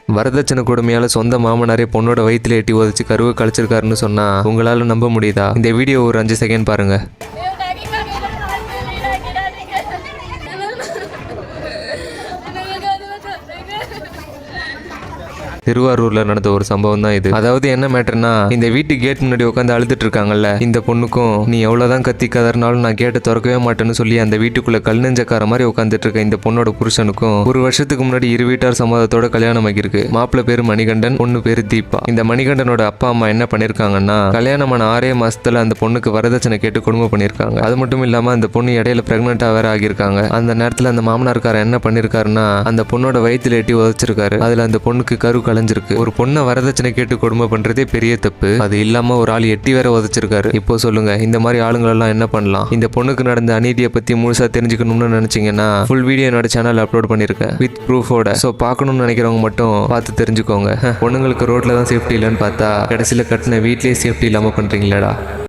வரதட்சணை கொடுமையால சொந்த மாமனாரே பொண்ணோட வயிற்றுல எட்டி உதச்சி கருவை கழிச்சிருக்காருன்னு சொன்னா உங்களால நம்ப முடியுதா? இந்த வீடியோ ஒரு 5 செகண்ட் பாருங்க. திருவாரூர்ல நடந்த ஒரு சம்பவம் தான் இது. அதாவது என்ன மேட்டர்னா, இந்த வீட்டு கேட் முன்னாடி உட்காந்து அழுதுட்டு இருக்காங்கல்ல இந்த பொண்ணுக்கும், நீ எவ்வளவுதான் கத்தி கதறினாலும் நான் கேட்ட திறக்கவே மாட்டேன்னு சொல்லி அந்த வீட்டுக்குள்ள கல் நெஞ்சக்கார மாதிரி உட்காந்துட்டு இருக்க இந்த பொண்ணோட புருஷனுக்கும் ஒரு வருஷத்துக்கு முன்னாடி இரு வீட்டார் சம்மதத்தோட கல்யாணம் ஆகிருக்கு. மாப்பிள்ளை பேரு மணிகண்டன், பொண்ணு பேரு தீபா. இந்த மணிகண்டனோட அப்பா அம்மா என்ன பண்ணிருக்காங்கன்னா, கல்யாணமான 6 மாசத்துல அந்த பொண்ணுக்கு வரதட்சணை கேட்டு கொடுமை பண்ணிருக்காங்க. அது மட்டும் இல்லாம அந்த பொண்ணு இடையில பிரெக்னெண்டா வேற ஆகியிருக்காங்க. அந்த நேரத்துல அந்த மாமனார்காரன் என்ன பண்ணிருக்காருன்னா, அந்த பொண்ணோட வயிற்றுல எட்டி உதச்சிருக்காரு. அதுல அந்த பொண்ணுக்கு கரு கலைஞ்சிருக்கு. ஒரு பொண்ணை வரதட்சணை கேட்டு கொடுமை பண்றதே பெரிய தப்பு. அது இல்லாம ஒரு ஆள் எட்டி வேற உதச்சிருக்காரு. இப்போ சொல்லுங்க, இந்த மாதிரி ஆளுங்களெல்லாம் என்ன பண்ணலாம்? இந்த பொண்ணுக்கு நடந்த அநீதியை பத்தி முழுசா தெரிஞ்சுக்கணும்னு நினைச்சீங்கன்னா ஃபுல் வீடியோ என்னோட சேனல் அப்லோட் பண்ணிருக்கேன் வித் ப்ரூஃபோட. ஸோ பார்க்கணும்னு நினைக்கிறவங்க மட்டும் பார்த்து தெரிஞ்சுக்கோங்க. பொண்ணுங்களுக்கு ரோட்ல தான் சேஃப்டி இல்லைன்னு பார்த்தா கடைசியில் கட்டின வீட்லயே சேஃப்டி இல்லாம பண்றீங்களா?